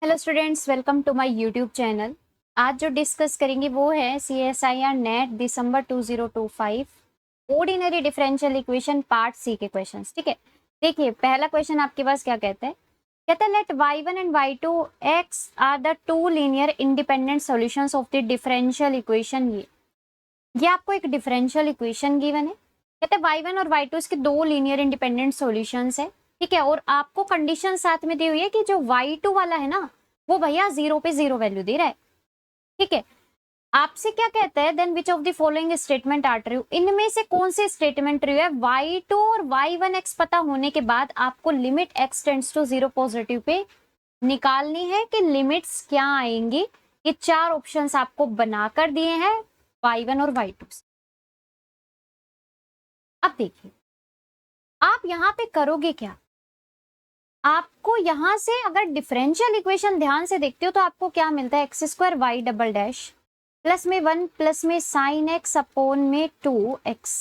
Hello students, welcome to my YouTube channel. आज जो discuss करेंगे वो है CSIR NET December 2025 ordinary differential equation part C के क्वेश्चंस। ठीक है, देखिए पहला क्वेश्चन आपके पास क्या कहता है। कहता है let y1 and y2 x are the two linear independent solutions of the differential equation. ये आपको एक डिफरेंशियल इक्वेशन गिवन है। कहते हैं y1 और y2 इसके दो लीनियर इंडिपेंडेंट सॉल्यूशंस है। ठीक है, और आपको कंडीशन साथ में दी हुई है कि जो y2 वाला है ना, वो भैया 0 पे 0 वैल्यू दे रहा है। ठीक है, आपसे क्या कहता है then which of the following statement are true. इनमें से कौन से स्टेटमेंट ट्रू है। y2 और y1 x पता होने के बाद आपको limit x tends to 0 positive पे निकालनी है कि लिमिट्स क्या आएंगी। ये चार ऑप्शंस आपको बनाकर दिए हैं y1 और y2 से। अब देखिए आप यहां पे करोगे क्या। आपको यहां से अगर डिफरेंशियल इक्वेशन ध्यान से देखते हो तो आपको क्या मिलता है, x square y double dash plus में 1 प्लस में साइन एक्स अपॉन में 2x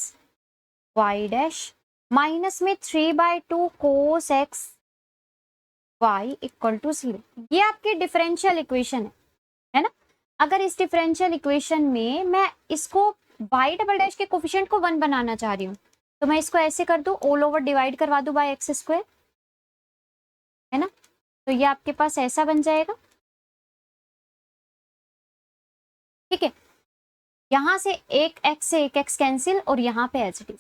वाई डैश माइनस में 3/2 cos x y equal to 0। ये आपकी डिफरेंशियल इक्वेशन है ना। अगर इस डिफरेंशियल इक्वेशन में मैं इसको वाई डबल डैश के कोफिशिएंट को 1 बनाना चाह रही हूँ तो मैं इसको ऐसे कर दूं, ऑल ओवर डिवाइड करवा दूं बाय एक्स स्क्वायर, है ना। तो ये आपके पास ऐसा बन जाएगा। ठीक है, यहां से एक एक्स से एक एक्स कैंसिल और यहाँ पे एज इट इज।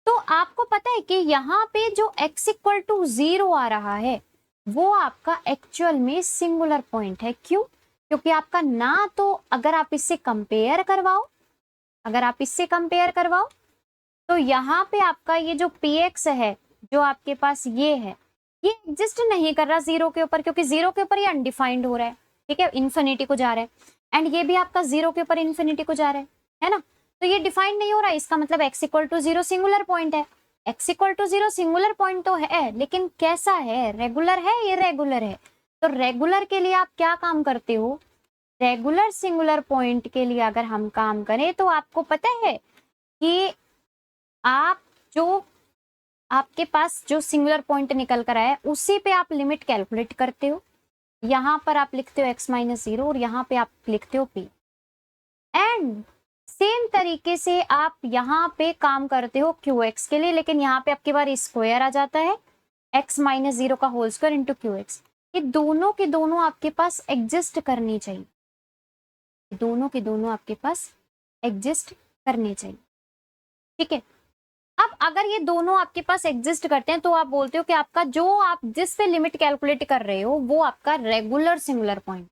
तो आपको पता है कि यहाँ पे जो x इक्वल टू 0 आ रहा है वो आपका एक्चुअल में सिंगुलर पॉइंट है। क्यों? क्योंकि आपका ना तो अगर आप इससे कंपेयर करवाओ, तो यहाँ पे आपका ये जो px है जो आपके पास ये है, ये एग्जिस्ट नहीं कर रहा जीरो के ऊपर, क्योंकि जीरो के ऊपर ये अनडिफाइंड हो रहा है। ठीक है, इन्फिनिटी को जा रहा है एंड ये भी आपका जीरो के ऊपर इन्फिनिटी को जा रहा है ना। तो ये डिफाइंड नहीं हो रहा, इसका मतलब x equal to 0 singular point है। x equal to 0 singular point तो है, लेकिन कैसा है, रेगुलर है, इरेगुलर है। तो रेगुलर के लिए आप क्या काम करते हो, रेगुलर सिंगुलर पॉइंट के लिए अगर हम काम करें तो आपको पता है कि आप जो आपके पास जो सिंगुलर पॉइंट निकल कर आया है उसी पे आप लिमिट कैलकुलेट करते हो। यहां पर आप लिखते हो x माइनस 0 और यहाँ पे आप लिखते हो p। एंड सेम तरीके से आप यहाँ पे काम करते हो qx के लिए, लेकिन यहाँ पे आपके बार स्क्वायर आ जाता है x माइनस 0 का होल स्क्वायर इंटू qx। ये दोनों के दोनों आपके पास एग्जिस्ट करनी चाहिए, दोनों के दोनों आपके पास एग्जिस्ट करने चाहिए। ठीक है, अब अगर ये दोनों आपके पास एग्जिस्ट करते हैं तो आप बोलते हो कि आपका जो आप जिस पे लिमिट कैलकुलेट कर रहे हो वो आपका रेगुलर सिंगुलर पॉइंट।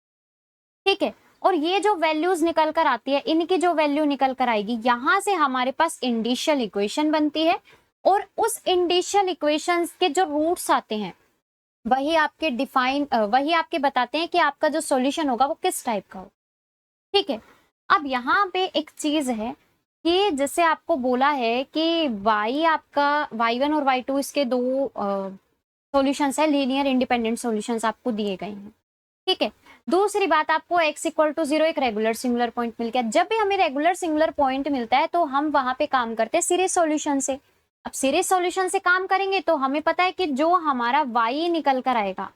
ठीक है, और ये जो वैल्यूज निकल कर आती है, इनकी जो वैल्यू निकल कर आएगी, यहां से हमारे पास इंडिशियल इक्वेशन बनती है और उस इंडिशियल इक्वेशन के जो रूट्स आते हैं वही आपके बताते हैं कि आपका जो सॉल्यूशन होगा वो किस टाइप का हो। ठीक है, अब यहाँ पे एक चीज है कि जैसे आपको बोला है कि आपका y1 और y2 इसके दो सॉल्यूशंस है, लीनियर इंडिपेंडेंट सॉल्यूशंस आपको दिए गए हैं। ठीक है, दूसरी बात आपको x इक्वल टू 0 एक रेगुलर सिंगुलर पॉइंट मिल गया। जब भी हमें रेगुलर सिंगुलर पॉइंट मिलता है तो हम वहां पे काम करते हैं सीरीज सॉल्यूशन से। अब सीरीज सॉल्यूशन से काम करेंगे तो हमें पता है कि जो हमारा y निकल कर आएगा,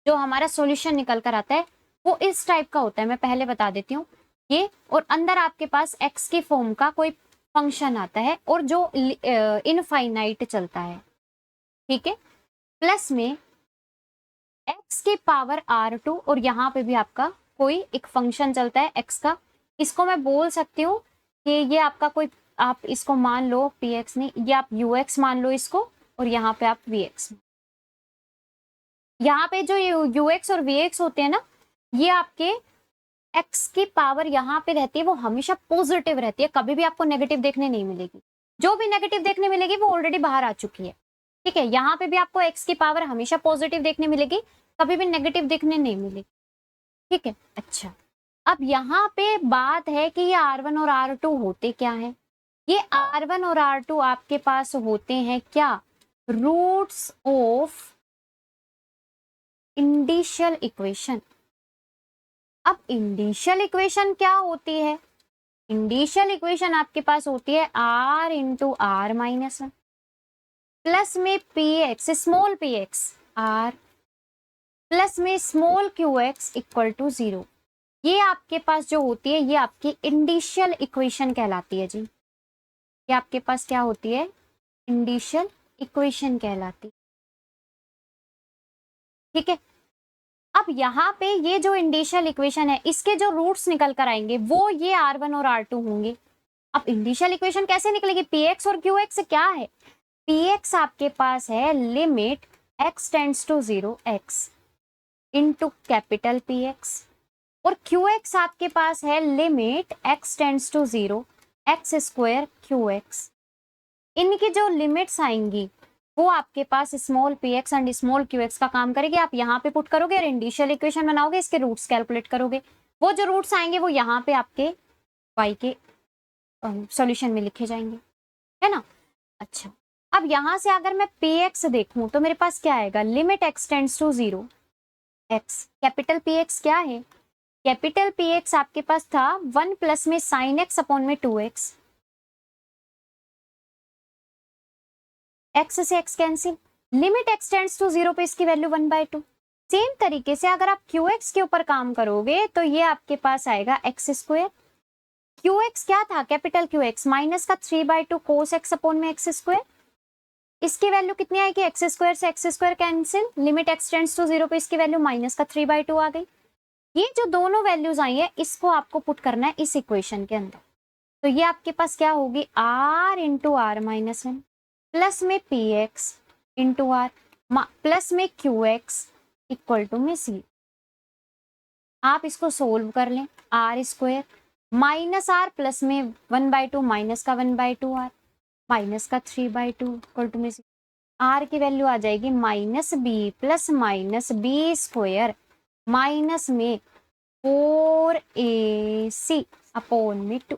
जो हमारा सॉल्यूशन निकल कर आता है वो इस टाइप का होता है। मैं पहले बता देती हूँ ये, और अंदर आपके पास x की फॉर्म का कोई फंक्शन आता है और जो इनफाइनाइट चलता है। ठीक है, प्लस में x की पावर r2 और यहाँ पे भी आपका कोई एक फंक्शन चलता है x का। इसको मैं बोल सकती हूँ कि ये आपका कोई, आप इसको मान लो px नहीं, ये आप ux मान लो इसको, और यहाँ पे आप vx। यहाँ पे जो ux और vx होते हैं ना, ये आपके x की पावर यहाँ पे रहती है वो हमेशा पॉजिटिव रहती है, कभी भी आपको नेगेटिव देखने नहीं मिलेगी। जो भी नेगेटिव देखने मिलेगी वो ऑलरेडी बाहर आ चुकी है। ठीक है, यहाँ पे भी आपको x की पावर हमेशा पॉजिटिव देखने मिलेगी, कभी भी नेगेटिव देखने नहीं मिलेगी। ठीक है, अच्छा अब यहाँ पे बात है कि ये R1 और R2 होते क्या है। ये R1 और R2 आपके पास होते हैं क्या, रूट्स ऑफ इंडिशियल इक्वेशन। अब इंडिशियल इक्वेशन क्या होती है, इंडिशियल इक्वेशन आपके पास होती है r into are minus plus में px small px r plus में small Q X equal to 0। ये आपके पास जो होती है ये आपकी इंडिशियल इक्वेशन कहलाती है जी। ये आपके पास क्या होती है? इंडिशियल इक्वेशन कहलाती है। ठीक है, अब यहाँ पे ये जो इंडिशियल इक्वेशन है इसके जो रूट्स निकल कर आएंगे वो ये R1 और R2 होंगे। अब इंडिशियल इक्वेशन कैसे निकलेगी? Px और Qx क्या है? Px आपके पास है limit x tends to 0 x into capital Px, और Qx आपके पास है limit x tends to 0 x square Qx। इनकी जो लिमिट्स आएंगी वो आपके पास small px and small qx का काम करेगी। आप यहाँ पे पुट करोगे और इंडिशियल इक्वेशन बनाओगे, इसके रूट्स कैलकुलेट करोगे। वो जो रूट्स आएंगे वो यहाँ पे आपके y के सॉल्यूशन में लिखे जाएंगे, है ना। अच्छा, अब यहाँ से अगर मैं px देखूं तो मेरे पास क्या आएगा? Limit x tends to 0 x, capital px क्या है? कैपिटल px आपके पास था 1 प्लस में साइन x अपॉन में 2x, x से x cancel, limit x tends to 0 पे इसकी वैल्यू 1/2। सेम तरीके से अगर आप qx के ऊपर काम करोगे तो ये आपके पास आएगा x स्क्वायर। qx क्या था? कैपिटल qx माइनस का 3/2 cos x अपॉन में x स्क्वायर। इसकी वैल्यू कितनी आएगी? x स्क्वायर से x square cancel, limit x tends to 0 पे इसकी वैल्यू माइनस का 3/2 आ गई। ये जो दोनों वैल्यूज आई है इसको आपको पुट करना है इस इक्वेशन के अंदर। तो ये आपके पास क्या होगी? r into are minus 1 plus में px इंटू आर प्लस में qx इक्वल टू में c। आप इसको सोल्व कर लें, r square minus r plus में 1/2 माइनस का 1/2 आर माइनस का 3/2 इक्वल टू में c। आर की वैल्यू आ जाएगी minus b plus minus b square minus में 4ac अपॉन में 2।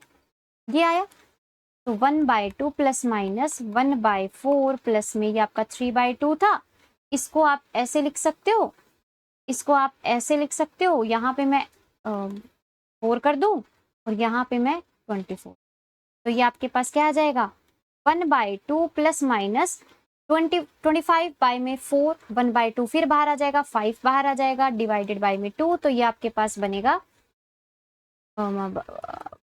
ये आया तो 1/2 प्लस माइनस 1/4 प्लस में ये आपका 3/2 था। इसको आप ऐसे लिख सकते हो, इसको आप ऐसे लिख सकते हो, यहाँ पे मैं 4 कर दूं और यहाँ पे मैं 24। तो ये आपके पास क्या आ जाएगा? 1/2 प्लस माइनस 25 बाय में 4, 1/2 फिर बाहर आ जाएगा, 5 बाहर आ जाएगा, डिवाइडेड बाय में 2। तो ये आपके पास बनेगा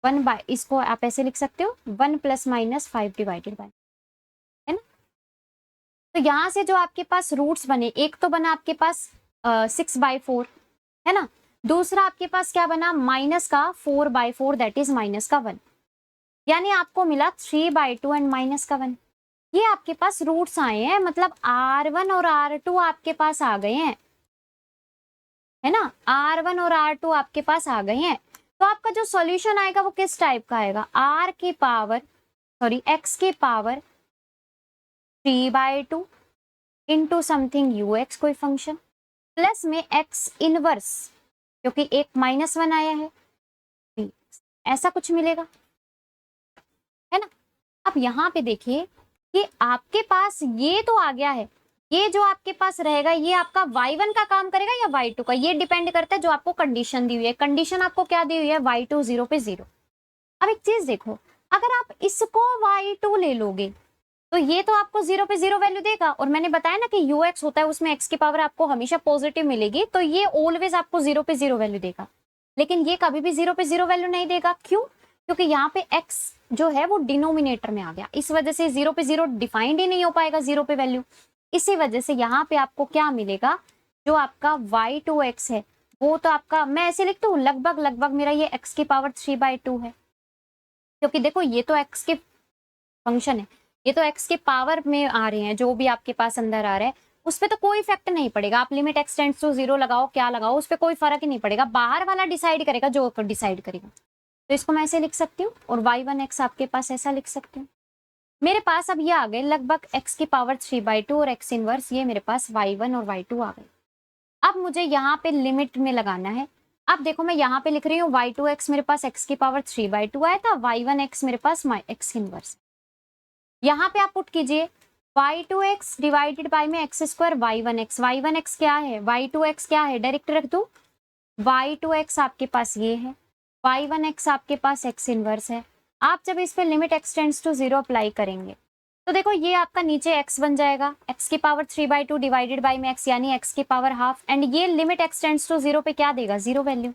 1 इसको आप ऐसे लिख सकते हो 1 प्लस माइनस 5 डिवाइडेड बाय, है ना। तो यहाँ से जो आपके पास रूट्स बने, एक तो बना आपके पास 6/4, है ना। दूसरा आपके पास क्या बना? माइनस का 4/4 दैट इज माइनस का 1, यानी आपको मिला 3/2 एंड माइनस का 1। ये आपके पास रूट्स आए हैं, मतलब R1 और R2 आपके पास आ गए हैं, है ना। R1 और R2 आपके पास आ गए हैं। तो आपका जो सॉल्यूशन आएगा वो किस टाइप का आएगा? x की पावर 3/2 इंटू समथिंग ux कोई फंक्शन प्लस में x इनवर्स, क्योंकि एक -1 आया है, ऐसा कुछ मिलेगा, है ना। अब यहाँ पे देखिए कि आपके पास ये तो आ गया है, ये जो आपके पास रहेगा ये आपका y1 का काम करेगा या y2 का, ये डिपेंड करता है जो आपको कंडीशन दी हुई है। कंडीशन आपको क्या दी हुई है? y2 0 पे 0। अब एक चीज देखो, अगर आप इसको y2 ले लोगे तो ये तो आपको 0 पे 0 वैल्यू देगा, और मैंने बताया ना कि ux होता है उसमें x की पावर आपको हमेशा पॉजिटिव मिलेगी, तो ये ऑलवेज आपको 0 पे 0 वैल्यू देगा। लेकिन ये कभी भी 0 पे 0 वैल्यू नहीं देगा, क्यों? क्योंकि यहाँ पे x जो है वो डिनोमिनेटर में आ गया, इस वजह से 0 पे 0 डिफाइंड ही नहीं हो पाएगा 0 पे वैल्यू। इसी वजह से यहाँ पे आपको क्या मिलेगा? जो आपका y2x है वो तो आपका, मैं ऐसे लिखता हूँ लगभग मेरा ये x की पावर 3/2 है, क्योंकि देखो ये तो x के फंक्शन है, ये तो x के पावर में आ रहे हैं, जो भी आपके पास अंदर आ रहा है उस पर तो कोई इफेक्ट नहीं पड़ेगा। आप लिमिट x टेंड्स टू 0 लगाओ, क्या लगाओ, उस पर कोई फर्क ही नहीं पड़ेगा, बाहर वाला डिसाइड करेगा जो डिसाइड करेगा। तो इसको मैं ऐसे लिख सकती हूँ, और y1x आपके पास ऐसा लिख सकती हूँ। मेरे पास अब ये आ गए लगभग x की पावर 3/2 और x इनवर्स, ये मेरे पास y1 और y2 आ गए। अब मुझे यहाँ पे लिमिट में लगाना है। अब देखो मैं यहाँ पे लिख रही हूँ y2x मेरे पास x की पावर 3/2 आया था, y1x मेरे पास x इनवर्स। यहाँ पे आप पुट कीजिए y2x डिवाइडेड बाय में x स्क्वायर y1x क्या है, y2x क्या है, डायरेक्ट रख दो, y2x आपके पास ये है, y1x आपके पास x इनवर्स है। आप जब इस पे limit x tends to 0 apply करेंगे तो देखो ये आपका नीचे x बन जाएगा, x की पावर 3/2 डिवाइडेड बाई में x यानी x की पावर हाफ, एंड ये लिमिट x टेंड्स टू 0 पे क्या देगा, 0 वैल्यू।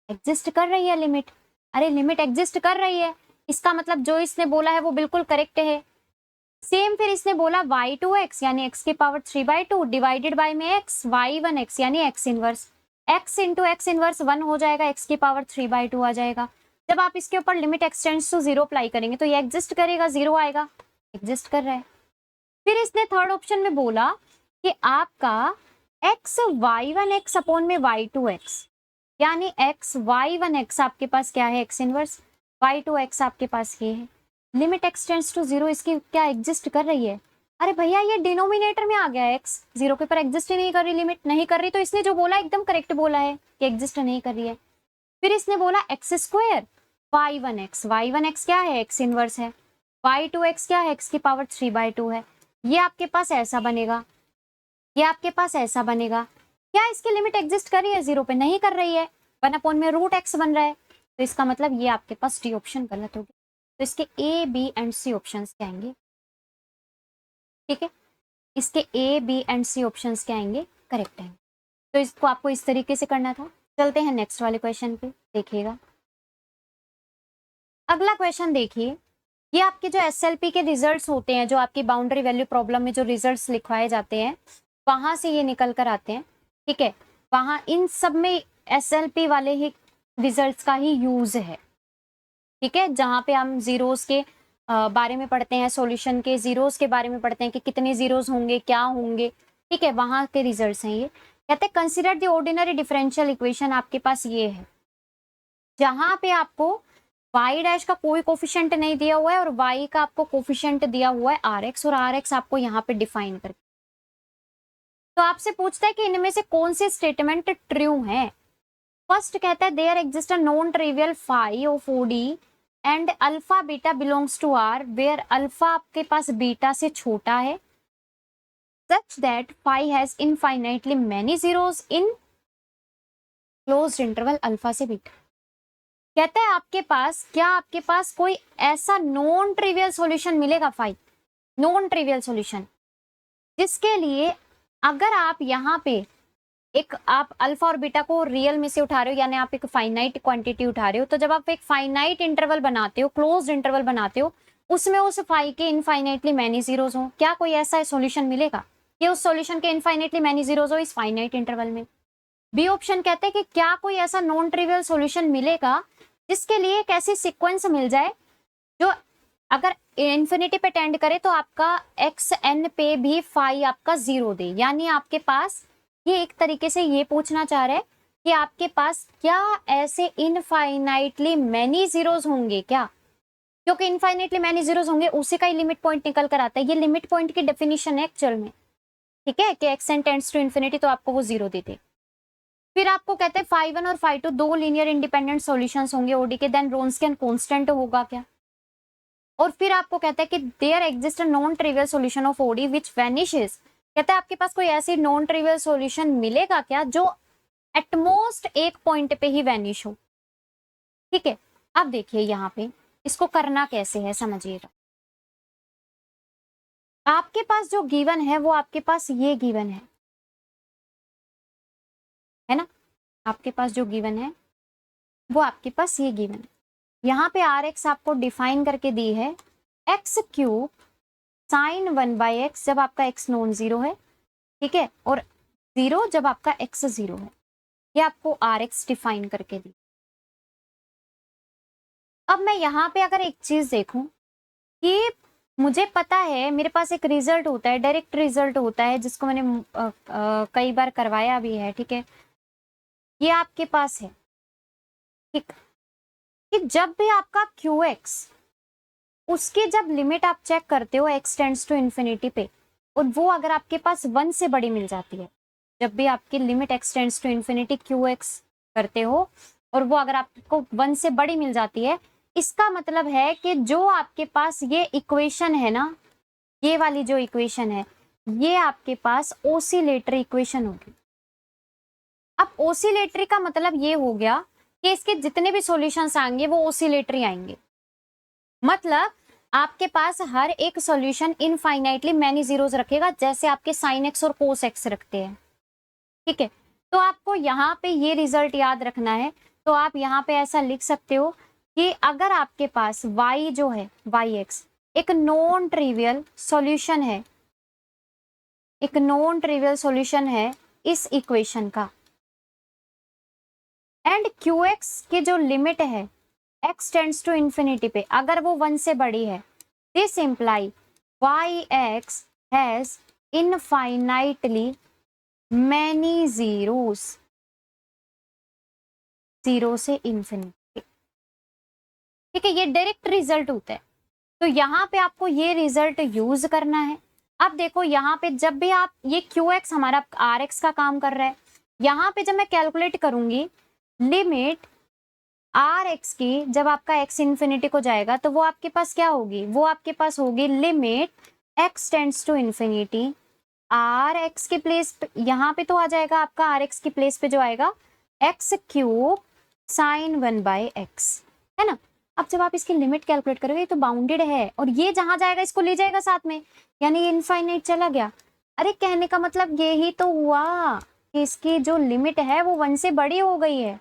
एग्जिस्ट कर रही है लिमिट, अरे लिमिट एग्जिस्ट कर रही है, इसका मतलब जो इसने बोला है वो बिल्कुल करेक्ट है। सेम फिर इसने बोला y टू x यानी x की पावर 3/2 डिवाइडेड बाई में x y1x यानी x inverse, x into x inverse 1 हो जाएगा, x की पावर 3/2 आ जाएगा। जब आप इसके ऊपर limit x tends to 0 apply करेंगे तो ये एग्जिस्ट करेगा, 0 आएगा, एग्जिस्ट कर रहा है। फिर इसने थर्ड ऑप्शन में बोला कि आपका x y1x अपॉन में y2x यानी x y1x आपके पास क्या है, x इनवर्स, y2x आपके पास ये है। लिमिट x टेंड्स टू 0 इसकी क्या एग्जिस्ट कर रही है, अरे भैया ये डिनोमिनेटर में आ गया है, x 0 के ऊपर एग्जिस्ट ही नहीं कर रही, लिमिट नहीं कर रही, तो इसने जो बोला एकदम करेक्ट बोला है कि एग्जिस्ट नहीं कर रही है। फिर इसने बोला x स्क्वायर y1x क्या है, x इनवर्स है, y2x क्या है, x की पावर 3/2 है। ये आपके पास ऐसा बनेगा, ये आपके पास ऐसा बनेगा। क्या इसकी लिमिट एग्जिस्ट कर रही है, 0 पे नहीं कर रही है, 1 अपॉन में रूट x बन रहा है, तो इसका मतलब ये आपके पास डी ऑप्शन गलत होगी। तो इसके A B and C option क्या आएंगे, ठीक है, इसके A B and C option क्या आएंगे, करेक्ट आएंगे। तो इसको आपको इस तरीके से करना था। चलते हैं नेक्स्ट वाले क्वेश्चन पे, देखिएगा अगला क्वेश्चन। देखिए ये आपके जो एसएलपी के रिजल्ट्स होते हैं, जो आपकी बाउंड्री वैल्यू प्रॉब्लम में जो रिजल्ट्स लिखवाए जाते हैं वहां से ये निकल कर आते हैं, ठीक है, वहां इन सब में एसएलपी वाले ही रिजल्ट्स का ही यूज है, ठीक है, जहां पे हम जीरोस के बारे में पढ़ते हैं, सॉल्यूशन के जीरोस के बारे में पढ़ते हैं कि कितने जीरोस होंगे, क्या होंगे, ठीक है, वहां के रिजल्ट्स हैं ये। कहते हैं consider the ordinary differential equation, आपके पास ये है जहां पे आपको y डैश का कोई कोफिशिएंट नहीं दिया हुआ है और y का आपको कोफिशिएंट दिया हुआ है rx, और rx आपको यहाँ पे डिफाइन करके, तो आपसे पूछता है कि इनमें से कौन से स्टेटमेंट ट्रू है। फर्स्ट कहता है there exist a non trivial phi of ODE and alpha beta belongs to R where alpha आपके पास बीटा से छोटा है, such that phi has infinitely many zeros in closed interval alpha से beta. कहता है आपके पास, क्या आपके पास कोई ऐसा नॉन ट्रिवियल सॉल्यूशन मिलेगा, फाई नॉन ट्रिवियल सॉल्यूशन, जिसके लिए अगर आप यहाँ पे एक आप अल्फा और बीटा को रियल में से उठा रहे हो, यानी आप एक फाइनाइट क्वांटिटी उठा रहे हो, तो जब आप एक फाइनाइट इंटरवल बनाते हो, क्लोज्ड इंटरवल बनाते हो, उसमें उस फाई के इनफाइनाइटली मैनी जीरोस हो, क्या कोई ऐसा सॉल्यूशन मिलेगा कि उस सॉल्यूशन के इनफाइनाइटली मैनी जीरोस हो इस फाइनाइट इंटरवल में। बी ऑप्शन कहते हैं कि क्या कोई ऐसा नॉन ट्रिवियल सॉल्यूशन मिलेगा जिसके लिए एक ऐसी सीक्वेंस मिल जाए जो अगर इन्फिनिटी पे टेंड करे तो आपका एक्स एन पे भी फाई आपका 0 दे। यानी आपके पास ये एक तरीके से ये पूछना चाह रहा है कि आपके पास क्या ऐसे इनफाइनाइटली मैनी जीरोस होंगे क्या, क्योंकि इनफाइनाइटली मैनी जीरोस होंगे उसी का ही लिमिट पॉइंट निकल कर आता है। ये लिमिट पॉइंट की डेफिनेशन है एक्चुअल में, ठीक है, कि x n tends to infinity तो आपको वो 0 देते। फिर आपको कहते हैं फाई 1 और फाई 2 दो लीनियर इंडिपेंडेंट सॉल्यूशंस होंगे ओडी के, देन रोन्सकियन कांस्टेंट होगा क्या। और फिर आपको कहता है कि there exist a non trivial solution of OD which vanishes. कहता है आपके पास कोई ऐसी नॉन ट्रिवियल सॉल्यूशन मिलेगा क्या जो एटमोस्ट एक पॉइंट पे ही वैनिश हो, ठीक है। अब देखिए यहाँ पे इसको करना कैसे है समझिएगा। आपके पास जो गिवन है वो आपके पास ये गिवन है ना, आपके पास जो गिवन है वो आपके पास ये गिवन है। यहाँ पे आर एक्स आपको डिफाइन करके दी है एक्स क्यूब साइन 1/x जब आपका x नॉन 0 है, ठीक है, और 0 जब आपका x 0 है। ये आपको आर एक्स डिफाइन करके दी। अब मैं यहाँ पे अगर एक चीज देखूं कि मुझे पता है मेरे पास एक रिजल्ट होता है, डायरेक्ट रिजल्ट होता है जिसको मैंने कई बार करवाया भी है, ठीक है, ये आपके पास है, ठीक, कि जब भी आपका QX उसकी जब लिमिट आप चेक करते हो x टेंड्स टू इन्फिनिटी पे, और वो अगर आपके पास 1 से बड़ी मिल जाती है, जब भी आपकी limit x tends to infinity QX करते हो और वो अगर आपको 1 से बड़ी मिल जाती है, इसका मतलब है कि जो आपके पास ये इक्वेशन है ना, ये वाली जो इक्वेशन है, ये आपके पास ओसिलेटरी इक्वेशन होगी। अब ओसिलेटरी का मतलब ये हो गया कि इसके जितने भी सॉल्यूशंस आएंगे वो ओसिलेटरी आएंगे। मतलब आपके पास हर एक सॉल्यूशन इनफाइनाइटली मैनी जीरोस रखेगा, जैसे आपके साइन एक्स और कोस एक्स रखते हैं, ठीक है। तो आपको यहाँ पे ये रिजल्ट याद रखना है। तो आप यहाँ पे ऐसा लिख सकते हो कि अगर आपके पास y जो है वाई एक्स एक नॉन ट्रिवियल सॉल्यूशन है, एक नॉन ट्रिवियल सॉल्यूशन है इस इक्वेशन का, एंड क्यू एक्स की जो लिमिट है x टेंड्स टू इंफिनिटी पे अगर वो 1 से बड़ी है, this imply y x has infinitely many zeros, 0 से इंफिनिटी, ठीक है। ये डायरेक्ट रिजल्ट होता है। तो यहाँ पे आपको ये रिजल्ट यूज करना है। अब देखो यहाँ पे जब भी आप ये क्यू एक्स हमारा आर एक्स का काम कर रहा है, यहाँ पे जब मैं कैलकुलेट करूंगी लिमिट आर एक्स की, जब आपका एक्स इन्फिनिटी को जाएगा तो वो आपके पास क्या होगी, वो आपके पास होगी limit x tends to infinity r x के प्लेस पे, यहाँ पे तो आ जाएगा आपका आर एक्स की प्लेस पे जो आएगा एक्स क्यूब साइन 1/x, है ना। अब जब आप इसकी लिमिट कैलकुलेट करोगे तो बाउंडेड है और ये जहां जाएगा इसको ले जाएगा साथ में, यानी ये इनफाइनाइट चला गया। अरे कहने का मतलब यही तो हुआ कि इसकी जो लिमिट है वो 1 से बड़ी हो गई है,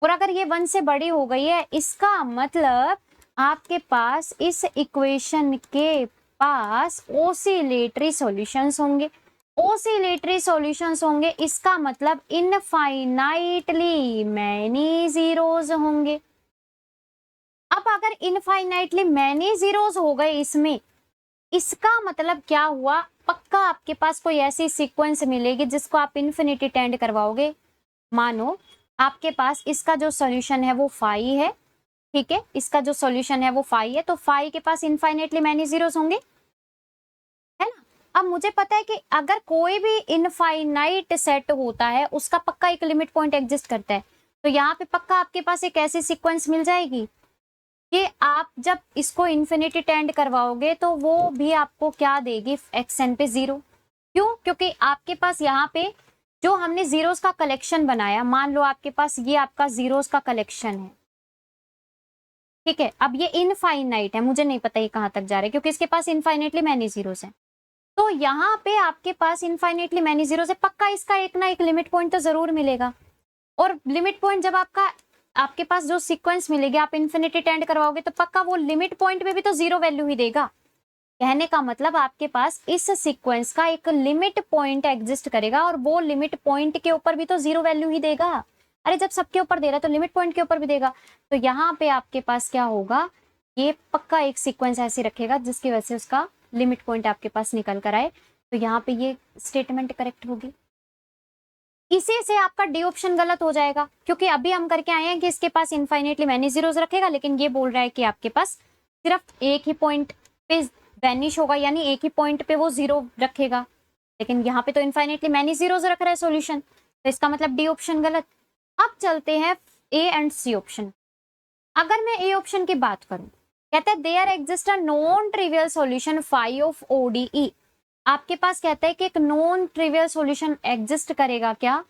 और अगर ये 1 से बड़ी हो गई है इसका मतलब आपके पास इस इक्वेशन के पास ओसिलेटरी सॉल्यूशंस होंगे। ओसिलेटरी सॉल्यूशंस होंगे इसका मतलब इनफाइनाइटली मैनी जीरोस होंगे। अब अगर इनफाइनाइटली मैनी जीरोस हो गए इसमें, इसका मतलब क्या हुआ, पक्का आपके पास कोई ऐसी सीक्वेंस मिलेगी जिसको आप इन्फिनिटी टेंड करवाओगे। मानो आपके पास इसका जो सॉल्यूशन है वो फाई है, ठीक है, इसका जो सॉल्यूशन है वो फाई है, तो फाई के पास इनफाइनाइटली मैनी जीरोस होंगे, है ना। अब मुझे पता है कि अगर कोई भी इनफाइनाइट सेट होता है उसका पक्का एक लिमिट पॉइंट एग्जिस्ट करता है, तो यहाँ पे पक्का आपके पास एक ऐसी सीक्वेंस मिल जाएगी कि आप जब इसको इन्फिनिटी टेंड करवाओगे तो वो भी आपको क्या देगी, एक्सएन पे 0। क्यों, क्योंकि आपके पास यहाँ पे जो हमने जीरोस का कलेक्शन बनाया, मान लो आपके पास ये आपका जीरोस का कलेक्शन है, ठीक है। अब ये इनफाइनाइट है, मुझे नहीं पता ये कहां तक जा रहा है क्योंकि इसके पास इनफाइनाइटली मैनी जीरोस है। तो यहाँ पे आपके पास इनफाइनाइटली मैनी जीरोस है, पक्का इसका एक ना एक लिमिट पॉइंट तो जरूर मिलेगा। और लिमिट पॉइंट जब आपके पास जो सीक्वेंस मिलेगी आप इन्फिनिटी टेंड करवाओगे तो पक्का वो लिमिट पॉइंट पे भी तो 0 वैल्यू ही देगा। कहने का मतलब आपके पास इस सीक्वेंस का एक लिमिट पॉइंट एग्जिस्ट करेगा और वो लिमिट पॉइंट के ऊपर भी तो 0 वैल्यू ही देगा। अरे जब सबके ऊपर दे रहा है तो लिमिट पॉइंट के ऊपर भी देगा। तो यहाँ पे आपके पास क्या होगा, ये पक्का एक सीक्वेंस ऐसी रखेगा जिसकी वजह से उसका लिमिट पॉइंट आपके पास निकल कर आए। तो यहाँ पे ये स्टेटमेंट करेक्ट होगी। इसी से आपका डी ऑप्शन गलत हो जाएगा क्योंकि अभी हम करके आए हैं कि इसके पास इनफाइनेटली मैनी जीरोस रखेगा, लेकिन ये बोल रहा है कि आपके पास सिर्फ एक ही पॉइंट पे वैनिश होगा, यानी एक ही पॉइंट पे वो 0 रखेगा, लेकिन यहाँ पे तो इनफाइनेटली मैनी जीरोस रख रहा है सॉल्यूशन, तो इसका मतलब डी ऑप्शन गलत। अब चलते हैं ए एंड सी ऑप्शन। अगर मैं ए ऑप्शन की बात करूं, कहता है there exist a non trivial solution phi of ODE. आपके पास कहता है कि एक नॉन ट्रिवियल सॉल्यूशन एग्जिस्ट करेगा क्या,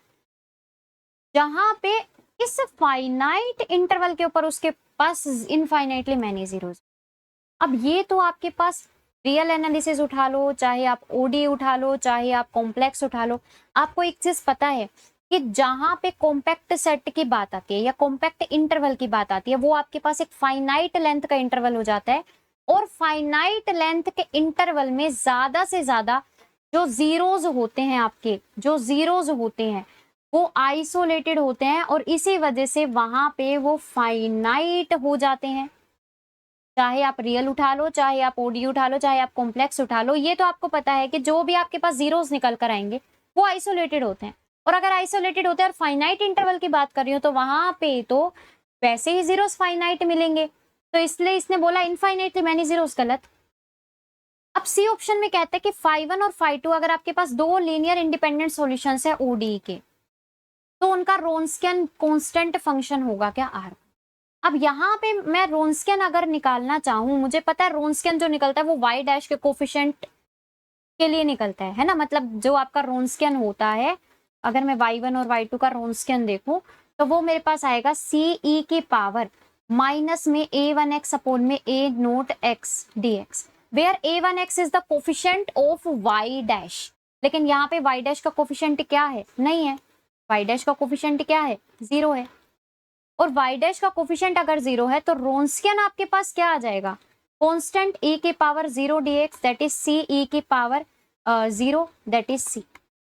जहां पे इस फाइनाइट इंटरवल के ऊपर उसके पास इनफाइनाइटली मैनी जीरोस। अब ये तो आपके पास रियल एनालिसिस उठा लो, चाहे आप ओडी उठा लो, चाहे आप कॉम्प्लेक्स उठा लो, आपको एक चीज पता है कि जहां पे कॉम्पैक्ट सेट की बात आती है या कॉम्पैक्ट इंटरवल की बात आती है वो आपके पास एक फाइनाइट लेंथ का इंटरवल हो जाता है, और फाइनाइट लेंथ के इंटरवल में ज्यादा से ज्यादा जो जीरोज होते हैं, आपके जो जीरोज होते हैं वो आइसोलेटेड होते हैं, और इसी वजह से वहां पे वो फाइनाइट हो जाते हैं। चाहे आप रियल उठा लो, चाहे आप ओडी उठा लो, चाहे आप कॉम्प्लेक्स उठा लो, ये तो आपको पता है कि जो भी आपके पास जीरोस निकल कर आएंगे वो आइसोलेटेड होते हैं। और अगर आइसोलेटेड होते हैं और फाइनाइट इंटरवल की बात कर रही हूँ तो वहां पे तो वैसे ही जीरोस फाइनाइट मिलेंगे, तो इसलिए इसने बोला इनफाइनाइटली मैनी जीरोस, गलत। अब सी ऑप्शन में कहते हैं कि φ1 और φ2 अगर आपके पास दो लीनियर इंडिपेंडेंट सॉल्यूशंस है ओडी के, तो उनका रोन्स्कियन कांस्टेंट फंक्शन होगा क्या आर। अब यहाँ पे मैं रोन्स्कियन अगर निकालना चाहूं, मुझे पता है रोन्स्कियन जो निकलता है वो y डैश के कोफिशिएंट के लिए निकलता है ना, मतलब जो आपका रोन्स्कियन होता है, अगर मैं y1 और y2 का रोन्स्कियन देखूं तो वो मेरे पास आएगा ce की पावर माइनस में a1x अपॉन में a naught x dx, where a1x is the coefficient of y dash. लेकिन यहाँ पे y डैश का कोफिशिएंट क्या है? नहीं है। y डैश का कोफिशिएंट क्या है? 0 है। और y डैश का कोफिशिएंट अगर 0 है तो रोंस्कियन आपके पास क्या आ जाएगा? कांस्टेंट e की power 0 dx that is c e की पावर 0 दैट इज c,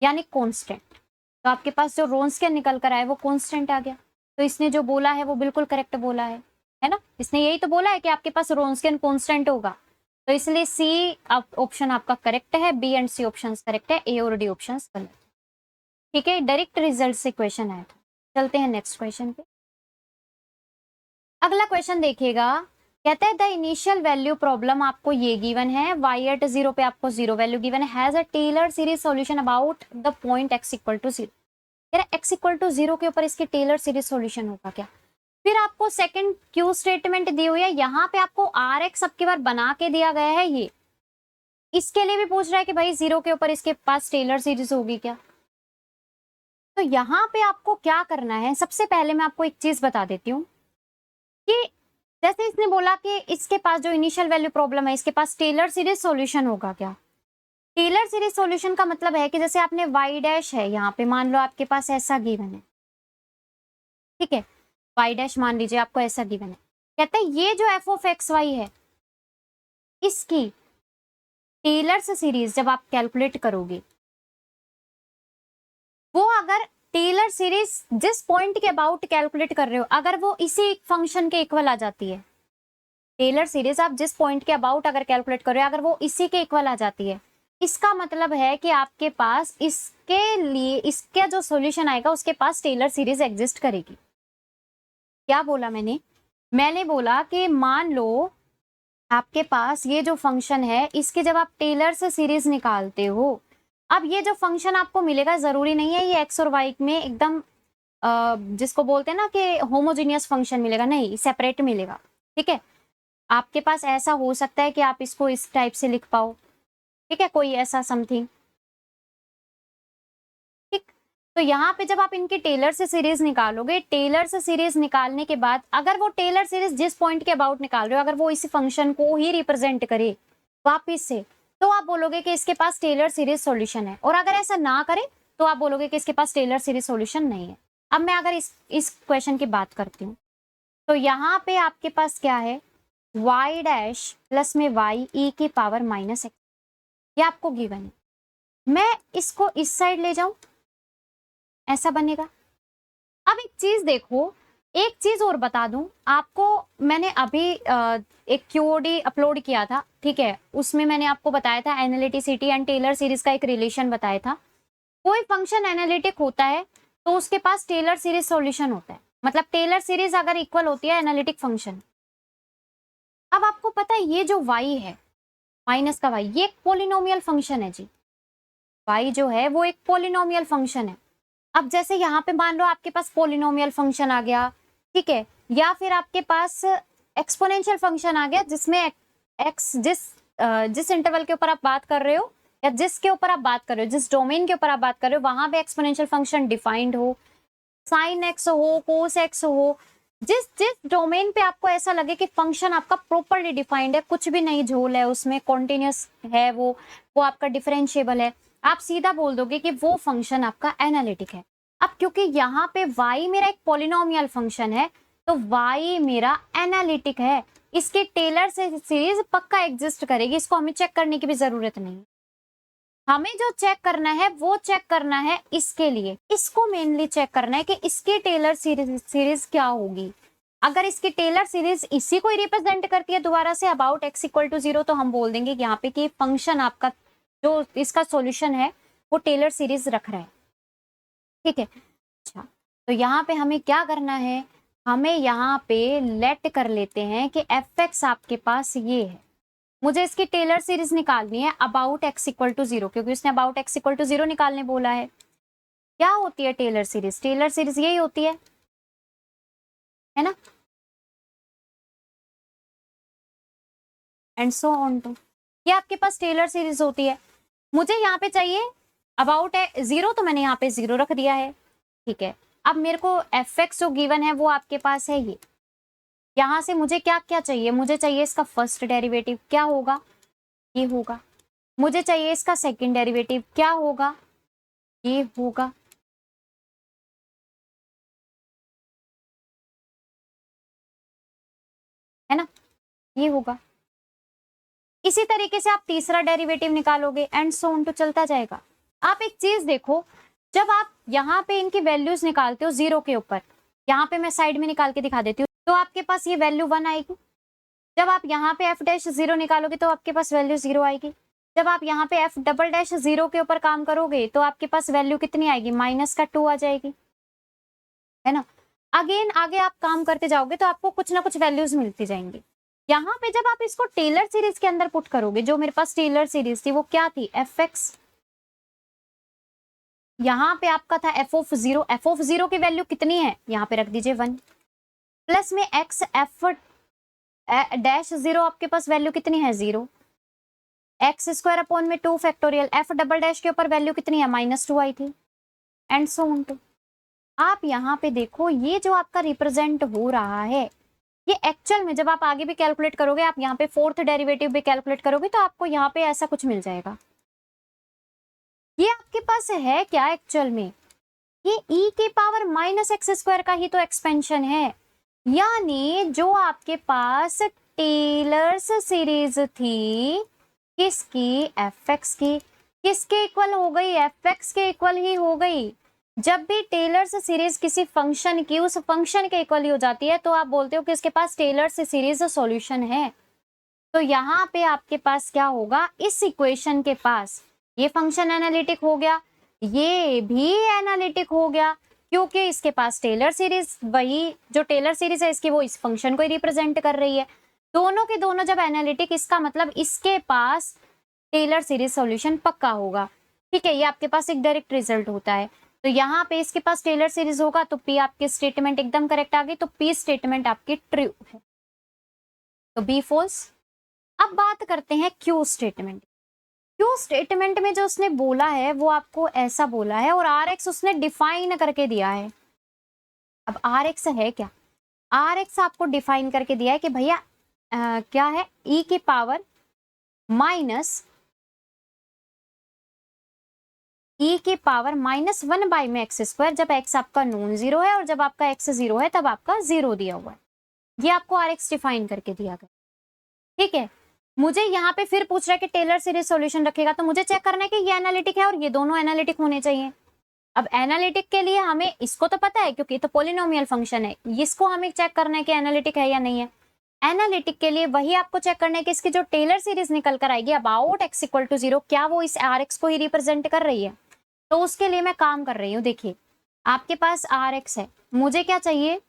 यानी कांस्टेंट। तो आपके पास जो रोंस्कियन निकल कर आए वो कांस्टेंट आ गया। तो इसने जो बोला है वो बिल्कुल करेक्ट बोला है ना? इसने यही तो बोला है कि आपके पास रोंस्कियन कांस्टेंट होगा। तो इसलिए सी ऑप्शन आपका करेक्ट है, B and C option correct है, ए और डी ऑप्शन गलत। ठीक है, डायरेक्ट रिजल्ट से क्वेश्चन आया था। चलते हैं नेक्स्ट क्वेश्चन पे। अगला क्वेश्चन देखिएगा, कहते हैं द इनिशियल वैल्यू प्रॉब्लम आपको ये गिवन है, y एट 0 पे आपको 0 वैल्यू गिवन है, has a Taylor series solution about the point x equal to 0। x equal to 0 के ऊपर इसकी टेलर सीरीज सॉल्यूशन होगा क्या? फिर आपको सेकंड क्यू स्टेटमेंट दी हुई है, यहाँ पे आपको आर एक्स अब की बार बना के दिया गया है। ये इसके लिए भी पूछ रहा है कि भाई 0 के ऊपर इसके पास टेलर सीरीज होगी क्या? तो यहाँ पे आपको क्या करना है, सबसे पहले मैं आपको एक चीज बता देती हूँ कि जैसे इसने बोला कि इसके पास जो इनिशियल वैल्यू प्रॉब्लम है इसके पास टेलर सीरीज सॉल्यूशन होगा क्या? टेलर सीरीज सॉल्यूशन का मतलब है कि जैसे आपने y डैश है, यहाँ पे मान लो आपके पास ऐसा गिवन है, ठीक है, y डैश मान लीजिए आपको ऐसा गिवन है। कहते हैं ये जो f ऑफ एक्स वाई है इसकी टेलर सीरीज जब आप कैलकुलेट करोगे, वो अगर टेलर सीरीज जिस पॉइंट के अबाउट कैलकुलेट कर रहे हो अगर वो इसी फंक्शन के इक्वल आ जाती है, टेलर सीरीज आप जिस पॉइंट के अबाउट अगर कैलकुलेट कर रहे हो अगर वो इसी के इक्वल आ जाती है, इसका मतलब है कि आपके पास इसके लिए इसका जो सॉल्यूशन आएगा उसके पास टेलर सीरीज एग्जिस्ट करेगी। क्या बोला मैंने बोला कि मान लो आपके पास ये जो फंक्शन है इसके जब आप टेलर से सीरीज निकालते हो, अब ये जो फंक्शन आपको मिलेगा जरूरी नहीं है ये एक्स और वाई में एकदम जिसको बोलते हैं ना कि होमोजीनियस फंक्शन मिलेगा, नहीं, सेपरेट मिलेगा। ठीक है, आपके पास ऐसा हो सकता है कि आप इसको इस टाइप से लिख पाओ, ठीक है, कोई ऐसा समथिंग। ठीक, तो यहाँ पे जब आप इनकी टेलर से सीरीज निकालोगे, टेलर से सीरीज निकालने के बाद अगर वो टेलर सीरीज जिस पॉइंट के अबाउट निकाल रहे हो अगर वो इसी फंक्शन को ही रिप्रेजेंट करे वापिस से, तो आप बोलोगे कि इसके पास टेलर सीरीज सॉल्यूशन है। और अगर ऐसा ना करे तो आप बोलोगे कि इसके पास टेलर सीरीज सॉल्यूशन नहीं है। अब मैं अगर इस क्वेश्चन की बात करती हूँ तो यहाँ पे आपके पास क्या है, y डैश प्लस में y e की पावर माइनस एक्स, ये आपको गिवन है। मैं इसको इस साइड ले जाऊं, ऐसा बनेगा। अब एक चीज देखो, एक चीज और बता दूं आपको, मैंने अभी एक क्यूओडी अपलोड किया था, ठीक है, उसमें मैंने आपको बताया था एनालिटिसिटी एंड टेलर सीरीज का एक रिलेशन बताया था। कोई फंक्शन एनालिटिक होता है तो उसके पास टेलर सीरीज सॉल्यूशन होता है, मतलब टेलर सीरीज अगर इक्वल होती है एनालिटिक फंक्शन। अब आपको पता है ये जो y है माइनस का y, ये एक पोलिनोमियल फंक्शन है जी। y जो है वो एक पोलिनोमियल फंक्शन है। अब जैसे यहाँ पे मान लो आपके पास पोलिनोमियल फंक्शन आ गया, ठीक है, या फिर आपके पास एक्सपोनेंशियल फंक्शन आ गया जिसमें x जिस इंटरवल के ऊपर आप बात कर रहे हो या जिसके ऊपर आप बात कर रहे हो, जिस डोमेन के ऊपर आप बात कर रहे हो वहां पे एक्सपोनेंशियल फंक्शन डिफाइंड हो, साइन एक्स हो, कोस एक्स हो, जिस जिस डोमेन पे आपको ऐसा लगे कि फंक्शन आपका प्रॉपरली डिफाइंड है, कुछ भी नहीं झोल है उसमें, कॉन्टिन्यूस है, वो आपका डिफरेंशिएबल है, आप सीधा बोल दोगे कि वो फंक्शन आपका एनालिटिक है। अब क्योंकि यहाँ पे y मेरा एक पॉलिनोमियल फंक्शन है तो y मेरा एनालिटिक है, इसकी टेलर से सीरीज पक्का एग्जिस्ट करेगी, इसको हमें चेक करने की भी जरूरत नहीं। हमें जो चेक करना है वो चेक करना है इसके लिए, इसको मेनली चेक करना है कि इसकी टेलर सीरीज क्या होगी। अगर इसकी टेलर सीरीज इसी को रिप्रेजेंट करती है दोबारा say about x equal to 0, तो हम बोल देंगे यहाँ पे कि फंक्शन आपका जो इसका सॉल्यूशन है वो टेलर सीरीज रख रहा है। ठीक है, अच्छा, तो यहाँ पे हमें क्या करना है, हमें यहाँ पे लेट कर लेते हैं कि fx आपके पास ये है, मुझे इसकी टेलर सीरीज निकालनी है अबाउट x इक्वल टू 0, क्योंकि उसने अबाउट x इक्वल टू 0 निकालने बोला है। क्या होती है टेलर सीरीज? टेलर सीरीज यही होती है ना, एंड सो ऑन टू, ये आपके पास टेलर सीरीज होती है। मुझे यहाँ पे चाहिए अबाउट है 0, तो मैंने यहाँ पे 0 रख दिया है। ठीक है, अब मेरे को fx जो गिवन है वो आपके पास है ये, यहाँ से मुझे क्या क्या चाहिए, मुझे चाहिए इसका फर्स्ट डेरिवेटिव, क्या होगा, ये होगा। मुझे चाहिए इसका सेकंड डेरिवेटिव, क्या होगा, ये होगा। है ना, ये होगा। इसी तरीके से आप तीसरा डेरिवेटिव निकालोगे एंड सो ऑन, तो चलता जाएगा। आप एक चीज देखो, जब आप यहाँ पे इनकी वैल्यूज निकालते हो जीरो के ऊपर, यहाँ पे मैं साइड में निकाल के दिखा देती हूँ, तो आपके पास ये वैल्यू 1 आएगी। जब आप यहाँ पे एफ डैश 0 निकालोगे तो आपके पास वैल्यू 0 आएगी। जब आप यहाँ पे एफ डबल डैश 0 के ऊपर काम करोगे तो आपके पास वैल्यू कितनी आएगी, माइनस का 2 आ जाएगी। है ना, अगेन आगे आप काम करते जाओगे तो आपको कुछ ना कुछ वैल्यूज मिलती जाएंगी। यहाँ पे जब आप इसको टेलर सीरीज के अंदर पुट करोगे, जो मेरे पास टेलर सीरीज थी वो क्या थी, एफ एक्स। यहाँ पे आपका था एफ ऑफ 0, एफ ऑफ 0 की वैल्यू कितनी है, यहाँ पे रख दीजिए 1, प्लस में एक्स एफ डैश 0, आपके पास वैल्यू कितनी है 0, एक्स स्क्वायर अपॉन में 2 फैक्टोरियल, एफ डबल डैश के ऊपर वैल्यू कितनी है, -2 आई थी, एंड सो ऑन टू। आप यहाँ पे देखो, ये जो आपका रिप्रेजेंट हो रहा है, ये एक्चुअल में जब आप आगे भी कैलकुलेट करोगे, आप यहाँ पे फोर्थ डेरिवेटिव भी कैलकुलेट करोगे तो आपको यहाँ पे ऐसा कुछ मिल जाएगा। ये आपके पास है क्या एक्चुअल में, ये e के पावर -x² का ही तो एक्सपेंशन है। यानी जो आपके पास टेलर्स सीरीज थी, किसकी, fx की, किसके इक्वल हो गई, fx के इक्वल ही हो गई। जब भी टेलर्स सीरीज किसी फंक्शन की उस फंक्शन के इक्वल ही हो जाती है तो आप बोलते हो कि इसके पास टेलर्स सीरीज सॉल्यूशन है। तो यहाँ पे आपके पास क्या होगा, इस इक्वेशन के पास ये फंक्शन एनालिटिक हो गया, ये भी एनालिटिक हो गया, क्योंकि इसके पास टेलर सीरीज, वही जो टेलर सीरीज है इसकी, वो इस फंक्शन को ही रिप्रेजेंट कर रही है। दोनों के दोनों जब एनालिटिक, इसका मतलब इसके पास टेलर सीरीज सॉल्यूशन पक्का होगा। ठीक है, ये आपके पास एक डायरेक्ट रिजल्ट होता है। तो यहाँ पे इसके पास टेलर सीरीज होगा तो पी आपकी स्टेटमेंट एकदम करेक्ट आ गई, तो पी स्टेटमेंट आपकी ट्रू है, तो बी फॉल्स। अब बात करते हैं क्यू स्टेटमेंट। क्यू स्टेटमेंट में जो उसने बोला है वो आपको ऐसा बोला है, और आर एक्स उसने डिफाइन करके दिया है। अब आर एक्स है क्या, आर एक्स आपको डिफाइन करके दिया है कि भैया क्या है, ई की पावर माइनस -1 बाई में x², जब x आपका नॉन जीरो है और जब आपका x 0 है तब आपका 0 दिया हुआ है। ये आपको आर एक्स डिफाइन करके दिया गया। ठीक है, मुझे यहाँ पे फिर पूछ रहा है कि टेलर सीरीज सॉल्यूशन रखेगा, तो मुझे चेक करना है कि ये एनालिटिक है और ये दोनों एनालिटिक होने चाहिए। अब एनालिटिक के लिए हमें इसको तो पता है क्योंकि ये तो पॉलिनोमियल फंक्शन है, इसको हमें चेक करना है कि एनालिटिक है या नहीं है। एनालिटिक के लिए वही आपको चेक करना है कि इसकी जो टेलर सीरीज निकल कर आएगी अबाउट x = 0, क्या वो इस आर एक्स को ही रिप्रेजेंट कर रही है। तो उसके लिए मैं काम कर रही हूँ। देखिए, आपके पास आर एक्स है, मुझे क्या चाहिए,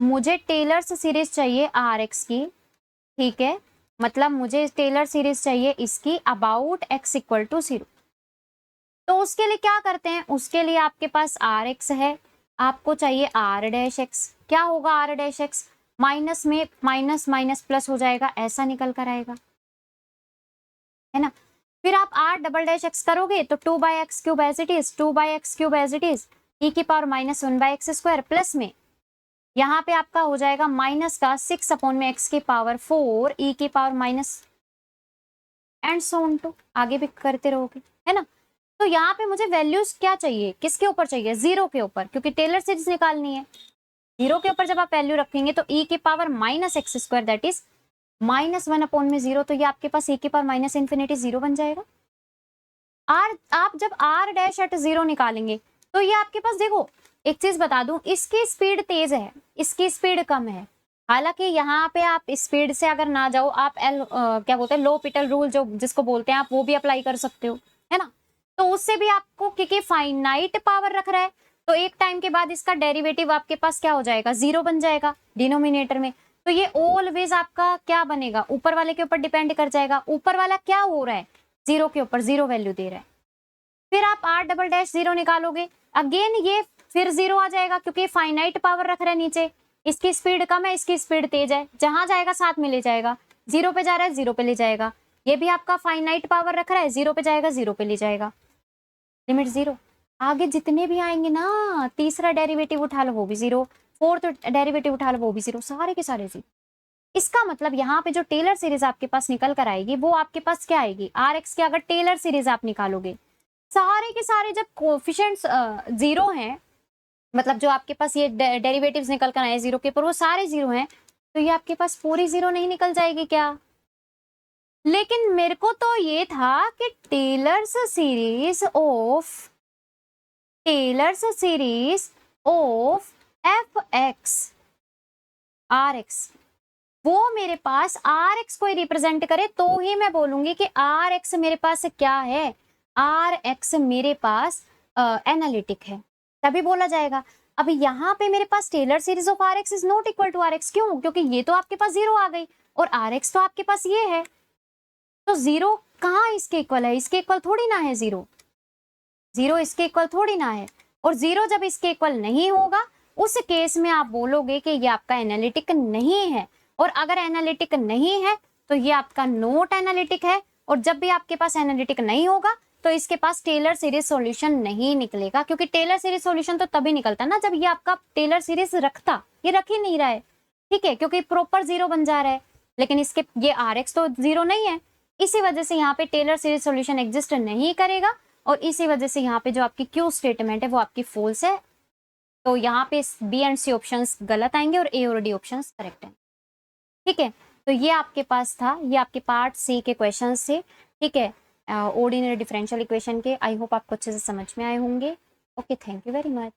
मुझे टेलर्स सीरीज चाहिए आर एक्स की। ठीक है, मतलब मुझे टेलर सीरीज चाहिए इसकी अबाउट x = 0। तो उसके लिए क्या करते हैं, उसके लिए आपके पास आर एक्स है, आपको चाहिए आर डैश एक्स। क्या होगा आर डैश एक्स, माइनस में माइनस माइनस प्लस हो जाएगा, ऐसा निकल कर आएगा, है ना। फिर आप आर डबल डैश एक्स करोगे तो 2/x³ as it is, 2/x³ as it is, e की पावर -1/x² प्लस में यहाँ पे आपका हो जाएगा माइनस का 6 अपॉन में x की पावर 4 e की power minus, and so on to, आगे भी करते रहोगे, है ना। तो यहाँ पे मुझे वैल्यूज क्या चाहिए, किसके ऊपर चाहिए, 0 के ऊपर, क्योंकि टेलर सीरीज निकालनी है। 0 के ऊपर जब आप वैल्यू रखेंगे तो e की power -x² that is -1 upon में 0, तो ये आपके पास e की पावर -∞ 0 बन जाएगा। आप जब r डैश एट 0 निकालेंगे तो ये आपके पास, देखो एक चीज बता दूं, इसकी स्पीड तेज है, इसकी स्पीड कम है। हालांकि यहाँ पे आप स्पीड से अगर ना जाओ, आप क्या बोलते हैं, लोपिटल रूल जो जिसको बोलते हैं, आप वो भी अप्लाई कर सकते हो, है ना। तो उससे भी आपको, क्योंकि फाइनाइट पावर रख रहा है, तो एक टाइम के बाद इसका डेरिवेटिव आपके पास क्या हो जाएगा, 0 बन जाएगा डिनोमिनेटर में। तो ये ऑलवेज आपका क्या बनेगा, ऊपर वाले के ऊपर डिपेंड कर जाएगा। ऊपर वाला क्या हो रहा है, 0 के ऊपर 0 वैल्यू दे रहा है। फिर आप r डबल डैश 0 निकालोगे, अगेन ये फिर 0 आ जाएगा, क्योंकि फाइनाइट पावर रख रहा है नीचे, इसकी स्पीड कम है, इसकी स्पीड तेज है, जहां जाएगा साथ में ले जाएगा। 0 पे जा रहा है, 0 पे ले जाएगा। ये भी आपका फाइनाइट पावर रख रहा है, 0 पे जाएगा, 0 पे ले जाएगा, लिमिट 0। आगे जितने भी आएंगे ना, तीसरा डेरिवेटिव उठा लो वो भी 0, फोर्थ डेरिवेटिव उठा लो वो भी 0, सारे के सारे 0। इसका मतलब यहाँ पे जो टेलर सीरीज आपके पास निकल कर आएगी वो आपके पास क्या आएगी, आर एक्स की अगर टेलर सीरीज आप निकालोगे, सारे के सारे जब कोफिशिएंट्स जीरो हैं, मतलब जो आपके पास ये डेरिवेटिव्स निकल कर आए जीरो के ऊपर वो सारे जीरो हैं, तो ये आपके पास पूरी जीरो नहीं निकल जाएगी क्या? लेकिन मेरे को तो ये था कि Taylor's series of f x r x, वो मेरे पास आर एक्स को रिप्रेजेंट करे तो ही मैं बोलूंगी कि आर एक्स मेरे पास क्या है, आर एक्स मेरे पास एनालिटिक है, तभी बोला जाएगा। अब यहाँ पे मेरे पास Taylor series of R X is not equal to R X, क्यों? क्योंकि ये तो आपके पास जीरो आ गई और आर एक्स तो आपके पास ये है, तो जीरो कहाँ इसके इक्वल है, इसके इक्वल थोड़ी ना है जीरो, जीरो इसके इक्वल थोड़ी ना है। और जीरो जब इसके इक्वल नहीं होगा उस केस में आप बोलोगे कि ये आपका एनालिटिक नहीं है, और अगर एनालिटिक नहीं है तो ये आपका नॉट एनालिटिक है, और जब भी आपके पास एनालिटिक नहीं होगा तो इसके पास टेलर सीरीज सॉल्यूशन नहीं निकलेगा, क्योंकि टेलर सीरीज सॉल्यूशन तो तभी निकलता ना जब ये आपका टेलर सीरीज रखता, ये रख ही नहीं रहा है, ठीक है, क्योंकि प्रॉपर जीरो बन जा रहा है, लेकिन इसके ये आर एक्स तो जीरो नहीं है, इसी वजह से यहाँ पे टेलर सीरीज सॉल्यूशन एग्जिस्ट नहीं करेगा, और इसी वजह से यहाँ पे जो आपकी क्यू स्टेटमेंट है वो आपकी फॉल्स है, तो यहाँ पे बी एंड सी ऑप्शंस गलत आएंगे और ए और डी ऑप्शंस करेक्ट हैं, ठीक है। तो ये आपके पास था, ये आपके पार्ट सी के क्वेश्चंस थे, ठीक है, ऑर्डिनरी डिफरेंशियल इक्वेशन के। आई होप आपको अच्छे से समझ में आए होंगे। Okay, thank you very much.